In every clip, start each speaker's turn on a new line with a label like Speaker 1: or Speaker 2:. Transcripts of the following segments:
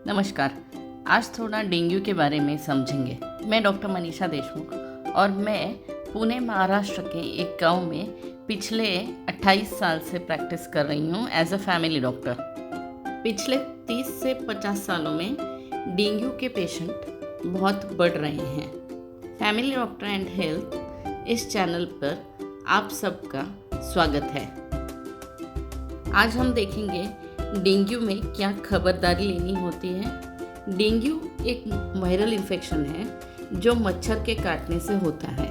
Speaker 1: नमस्कार। आज थोड़ा डेंगू के बारे में समझेंगे। मैं डॉक्टर मनीषा देशमुख और मैं पुणे महाराष्ट्र के एक गांव में पिछले 28 साल से प्रैक्टिस कर रही हूं एज अ फैमिली डॉक्टर। पिछले 30 से 50 सालों में डेंगू के पेशेंट बहुत बढ़ रहे हैं। फैमिली डॉक्टर एंड हेल्थ इस चैनल पर आप सबका स्वागत है। आज हम देखेंगे डेंगू में क्या खबरदारी लेनी होती है। डेंगू एक वायरल इन्फेक्शन है जो मच्छर के काटने से होता है।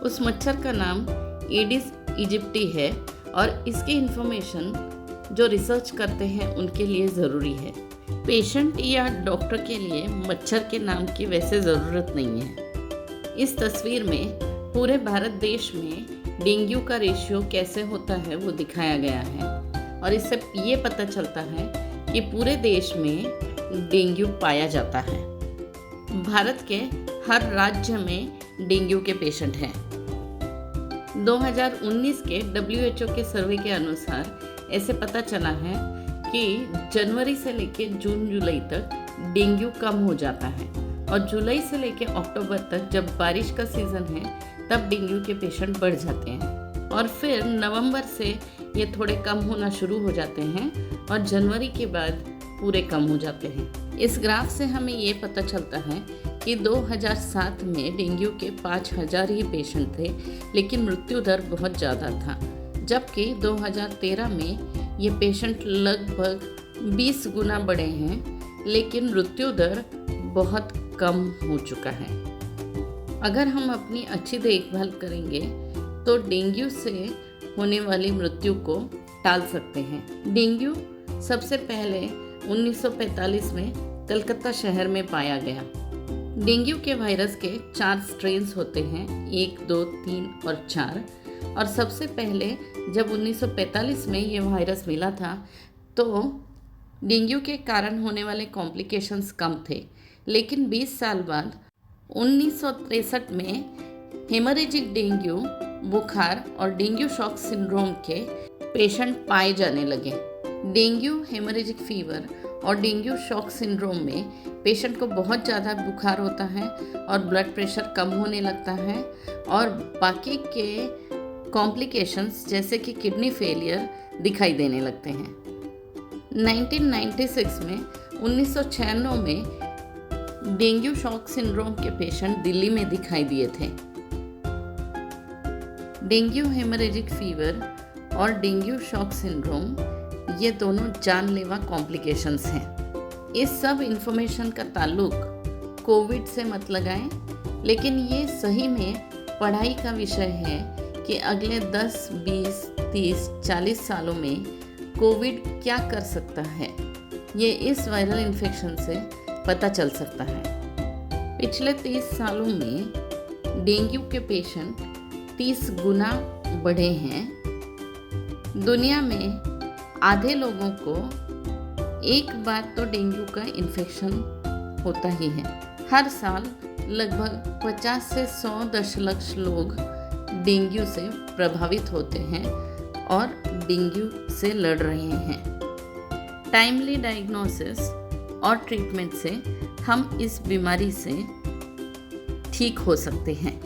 Speaker 1: उस मच्छर का नाम एडिस इजिप्टी है और इसकी इन्फॉर्मेशन जो रिसर्च करते हैं उनके लिए ज़रूरी है। पेशेंट या डॉक्टर के लिए मच्छर के नाम की वैसे ज़रूरत नहीं है। इस तस्वीर में पूरे भारत देश में डेंगू का रेशियो कैसे होता है वो दिखाया गया है और इससे ये पता चलता है कि पूरे देश में डेंगू पाया जाता है। भारत के हर राज्य में डेंगू के पेशेंट हैं। 2019 के WHO के सर्वे के अनुसार ऐसे पता चला है कि जनवरी से लेकर जून जुलाई तक डेंगू कम हो जाता है और जुलाई से लेकर अक्टूबर तक जब बारिश का सीज़न है तब डेंगू के पेशेंट बढ़ जाते हैं और फिर नवंबर से ये थोड़े कम होना शुरू हो जाते हैं और जनवरी के बाद पूरे कम हो जाते हैं। इस ग्राफ से हमें ये पता चलता है कि 2007 में डेंगू के 5000 ही पेशेंट थे, लेकिन मृत्यु दर बहुत ज़्यादा था, जबकि 2013 में ये पेशेंट लगभग 20 गुना बढ़े हैं, लेकिन मृत्यु दर बहुत कम हो चुका है। अगर हम अपनी अच्छी देखभाल करेंगे तो डेंगू से होने वाली मृत्यु को टाल सकते हैं। डेंगू सबसे पहले 1945 में कलकत्ता शहर में पाया गया। डेंगू के वायरस के 4 स्ट्रेन्स होते हैं, 1, 2, 3 और 4। और सबसे पहले जब 1945 में ये वायरस मिला था तो डेंगू के कारण होने वाले कॉम्प्लिकेशंस कम थे, लेकिन 20 साल बाद 1963 में हेमरेजिक डेंगू, बुखार और डेंगू शॉक सिंड्रोम के पेशेंट पाए जाने लगे। डेंगू हेमरेजिक फीवर और डेंगू शॉक सिंड्रोम में पेशेंट को बहुत ज़्यादा बुखार होता है और ब्लड प्रेशर कम होने लगता है और बाकी के कॉम्प्लिकेशंस जैसे कि किडनी फेलियर दिखाई देने लगते हैं। 1996 में 1996 में डेंगू शॉक सिंड्रोम के पेशेंट दिल्ली में दिखाई दिए थे। डेंगू हेमरेजिक फीवर और डेंगू शॉक सिंड्रोम ये दोनों जानलेवा कॉम्प्लिकेशंस हैं। इस सब इन्फॉर्मेशन का ताल्लुक कोविड से मत लगाएं, लेकिन ये सही में पढ़ाई का विषय है कि अगले 10, 20, 30, 40 सालों में कोविड क्या कर सकता है, ये इस वायरल इन्फेक्शन से पता चल सकता है। पिछले 30 सालों में डेंगू के पेशेंट 30 गुना बढ़े हैं। दुनिया में आधे लोगों को एक बार तो डेंगू का इन्फेक्शन होता ही है। हर साल लगभग 50 से 100 दशलक्ष लोग डेंगू से प्रभावित होते हैं और डेंगू से लड़ रहे हैं। टाइमली डायग्नोसिस और ट्रीटमेंट से हम इस बीमारी से ठीक हो सकते हैं।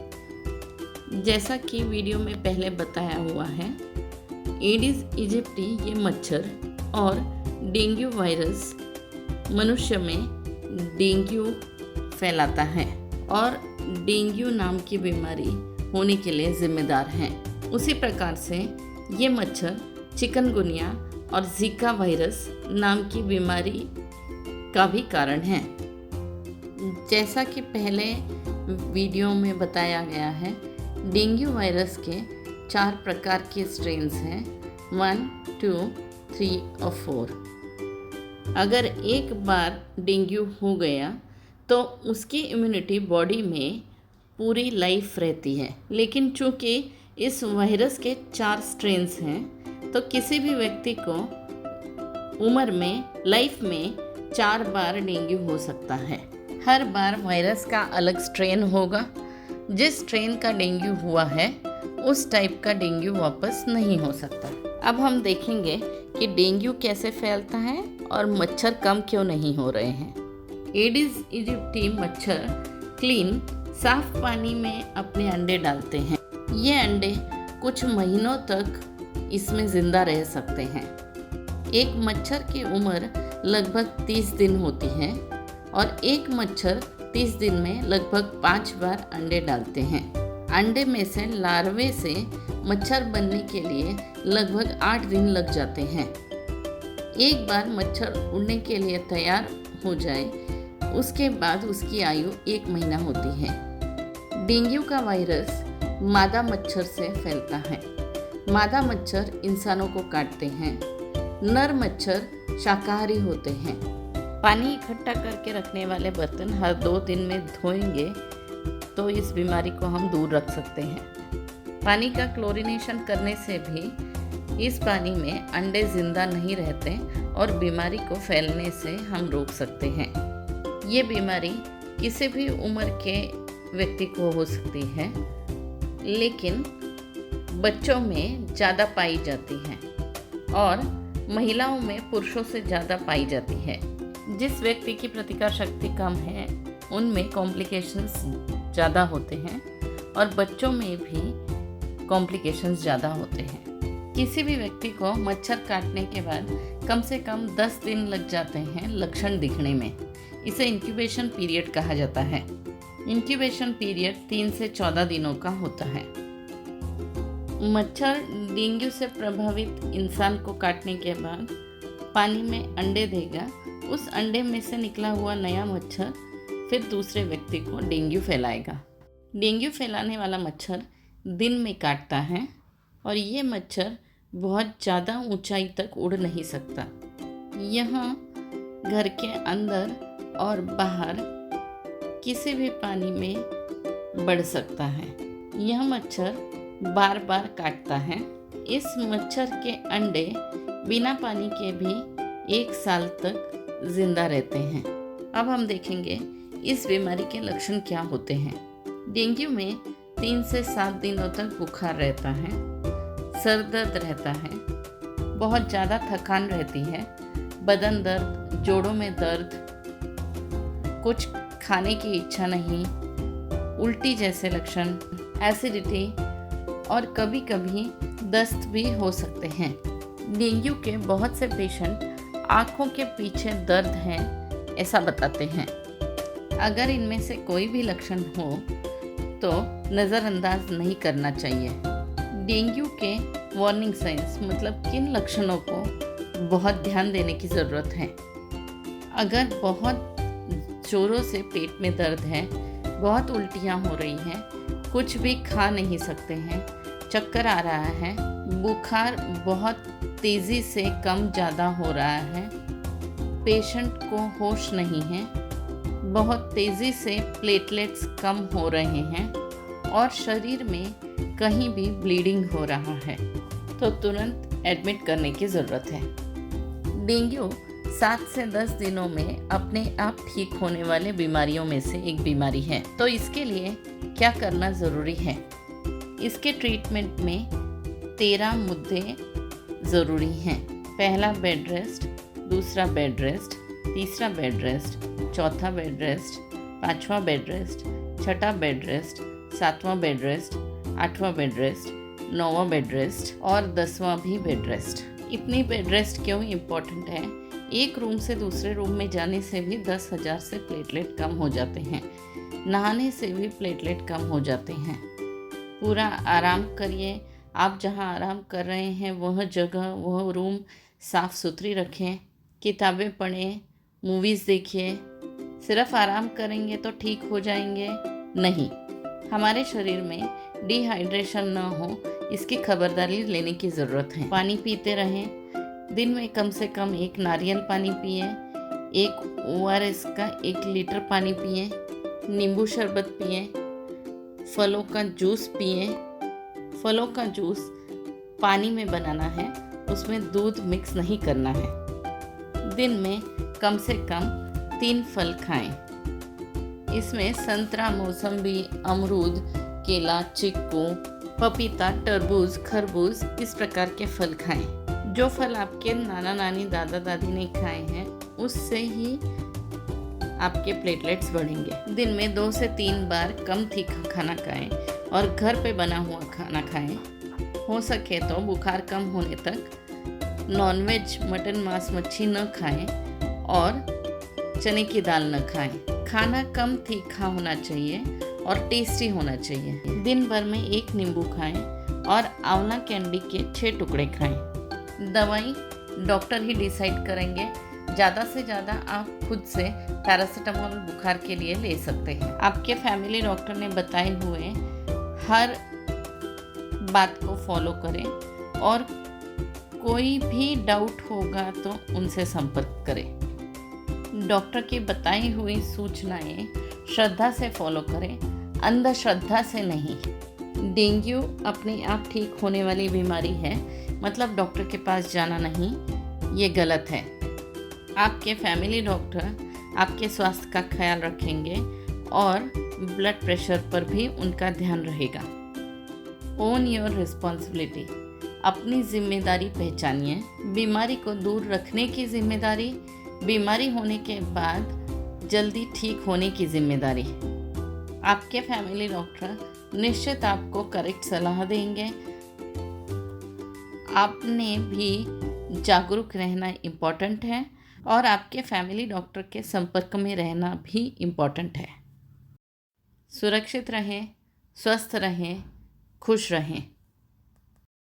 Speaker 1: जैसा कि वीडियो में पहले बताया हुआ है, एडिस इजिप्टी ये मच्छर और डेंगू वायरस मनुष्य में डेंगू फैलाता है और डेंगू नाम की बीमारी होने के लिए जिम्मेदार हैं। उसी प्रकार से ये मच्छर चिकनगुनिया और जीका वायरस नाम की बीमारी का भी कारण है। जैसा कि पहले वीडियो में बताया गया है, डेंगू वायरस के 4 प्रकार के स्ट्रेन्स हैं, 1, 2, 3 और 4। अगर एक बार डेंगू हो गया तो उसकी इम्यूनिटी बॉडी में पूरी लाइफ रहती है, लेकिन चूँकि इस वायरस के 4 स्ट्रेन्स हैं तो किसी भी व्यक्ति को उम्र में लाइफ में 4 बार डेंगू हो सकता है। हर बार वायरस का अलग स्ट्रेन होगा। जिस स्ट्रेन का डेंगू हुआ है उस टाइप का डेंगू वापस नहीं हो सकता। अब हम देखेंगे कि डेंगू कैसे फैलता है और मच्छर कम क्यों नहीं हो रहे हैं। एडिस इजिप्टी मच्छर क्लीन साफ पानी में अपने अंडे डालते हैं। ये अंडे कुछ महीनों तक इसमें जिंदा रह सकते हैं। एक मच्छर की उम्र लगभग 30 दिन होती है और एक मच्छर 30 दिन में लगभग 5 बार अंडे डालते हैं। अंडे में से लार्वे से मच्छर बनने के लिए लगभग 8 दिन लग जाते हैं। एक बार मच्छर उड़ने के लिए तैयार हो जाए उसके बाद उसकी आयु 1 महीना होती है। डेंगू का वायरस मादा मच्छर से फैलता है। मादा मच्छर इंसानों को काटते हैं। नर मच्छर शाकाहारी होते हैं। पानी इकट्ठा करके रखने वाले बर्तन हर 2 दिन में धोएंगे तो इस बीमारी को हम दूर रख सकते हैं। पानी का क्लोरीनेशन करने से भी इस पानी में अंडे जिंदा नहीं रहते और बीमारी को फैलने से हम रोक सकते हैं। ये बीमारी किसी भी उम्र के व्यक्ति को हो सकती है, लेकिन बच्चों में ज़्यादा पाई जाती है और महिलाओं में पुरुषों से ज़्यादा पाई जाती है। जिस व्यक्ति की प्रतिकार शक्ति कम है उनमें कॉम्प्लिकेशंस ज़्यादा होते हैं और बच्चों में भी कॉम्प्लिकेशंस ज़्यादा होते हैं। किसी भी व्यक्ति को मच्छर काटने के बाद कम से कम 10 दिन लग जाते हैं लक्षण दिखने में। इसे इंक्यूबेशन पीरियड कहा जाता है। इंक्यूबेशन पीरियड 3 से 14 दिनों का होता है। मच्छर डेंगू से प्रभावित इंसान को काटने के बाद पानी में अंडे देगा। उस अंडे में से निकला हुआ नया मच्छर फिर दूसरे व्यक्ति को डेंगू फैलाएगा। डेंगू फैलाने वाला मच्छर दिन में काटता है और ये मच्छर बहुत ज़्यादा ऊंचाई तक उड़ नहीं सकता। यहाँ घर के अंदर और बाहर किसी भी पानी में बढ़ सकता है। यह मच्छर बार बार काटता है। इस मच्छर के अंडे बिना पानी के भी 1 साल तक जिंदा रहते हैं। अब हम देखेंगे इस बीमारी के लक्षण क्या होते हैं। डेंगू में 3 से 7 दिनों तक बुखार रहता है, सर दर्द रहता है, बहुत ज़्यादा थकान रहती है, बदन दर्द, जोड़ों में दर्द, कुछ खाने की इच्छा नहीं, उल्टी जैसे लक्षण, एसिडिटी और कभी कभी दस्त भी हो सकते हैं। डेंगू के बहुत से पेशेंट आँखों के पीछे दर्द है ऐसा बताते हैं। अगर इनमें से कोई भी लक्षण हो तो नज़रअंदाज नहीं करना चाहिए। डेंगू के वार्निंग साइंस मतलब किन लक्षणों को बहुत ध्यान देने की ज़रूरत है। अगर बहुत जोरों से पेट में दर्द है, बहुत उल्टियाँ हो रही हैं, कुछ भी खा नहीं सकते हैं, चक्कर आ रहा है, बुखार बहुत तेज़ी से कम ज़्यादा हो रहा है, पेशेंट को होश नहीं है, बहुत तेज़ी से प्लेटलेट्स कम हो रहे हैं और शरीर में कहीं भी ब्लीडिंग हो रहा है तो तुरंत एडमिट करने की ज़रूरत है। डेंगू 7 से 10 दिनों में अपने आप ठीक होने वाले बीमारियों में से एक बीमारी है। तो इसके लिए क्या करना ज़रूरी है? इसके ट्रीटमेंट में 13 मुद्दे ज़रूरी हैं। पहला बेड रेस्ट, दूसरा बेड रेस्ट, तीसरा बेड रेस्ट, चौथा बेड रेस्ट, 5वां बेड रेस्ट, छठा बेड रेस्ट, 7वां बेड रेस्ट, 8वां बेड रेस्ट, 9वां बेड रेस्ट और 10वां भी बेड रेस्ट। इतनी बेड रेस्ट क्यों इम्पोर्टेंट है? एक रूम से दूसरे रूम में जाने से भी 10,000 से प्लेटलेट कम हो जाते हैं। नहाने से भी प्लेटलेट कम हो जाते हैं। पूरा आराम करिए। आप जहां आराम कर रहे हैं वह जगह, वह रूम साफ़ सुथरी रखें। किताबें पढ़ें, मूवीज़ देखिए। सिर्फ आराम करेंगे तो ठीक हो जाएंगे? नहीं, हमारे शरीर में डिहाइड्रेशन न हो इसकी खबरदारी लेने की ज़रूरत है। पानी पीते रहें। दिन में कम से कम 1 नारियल पानी पिए, 1 ORS का 1 लीटर पानी पिए, नींबू शरबत पिए, फलों का जूस पिए। फलों का जूस पानी में बनाना है, उसमें दूध मिक्स नहीं करना है। दिन में कम से कम 3 फल खाएं। इसमें संतरा, मौसम्बी, अमरूद, केला, चीकू, पपीता, तरबूज, खरबूज इस प्रकार के फल खाएं। जो फल आपके नाना नानी दादा दादी ने खाए हैं उससे ही आपके प्लेटलेट्स बढ़ेंगे। दिन में 2 से 3 बार कम तीखा खाना खाएं और घर पे बना हुआ खाना खाएं। हो सके तो बुखार कम होने तक नॉनवेज, मटन, मांस, मच्छी न खाएं और चने की दाल न खाएं। खाना कम तीखा होना चाहिए और टेस्टी होना चाहिए। दिन भर में 1 नींबू खाएं और आंवला कैंडी के 6 टुकड़े खाएं। दवाई डॉक्टर ही डिसाइड करेंगे। ज़्यादा से ज़्यादा आप खुद से पैरासीटामोल बुखार के लिए ले सकते हैं। आपके फैमिली डॉक्टर ने बताए हुए हर बात को फॉलो करें और कोई भी डाउट होगा तो उनसे संपर्क करें। डॉक्टर की बताई हुई सूचनाएं श्रद्धा से फॉलो करें, अंधश्रद्धा से नहीं। डेंगू अपने आप ठीक होने वाली बीमारी है, मतलब डॉक्टर के पास जाना नहीं, ये गलत है। आपके फैमिली डॉक्टर आपके स्वास्थ्य का ख्याल रखेंगे और ब्लड प्रेशर पर भी उनका ध्यान रहेगा। ओन योर रिस्पॉन्सिबिलिटी, अपनी जिम्मेदारी पहचानिए। बीमारी को दूर रखने की जिम्मेदारी, बीमारी होने के बाद जल्दी ठीक होने की जिम्मेदारी। आपके फैमिली डॉक्टर निश्चित आपको करेक्ट सलाह देंगे। आपने भी जागरूक रहना इम्पॉर्टेंट है और आपके फैमिली डॉक्टर के संपर्क में रहना भी इम्पॉर्टेंट है। सुरक्षित रहें, स्वस्थ रहें, खुश रहें।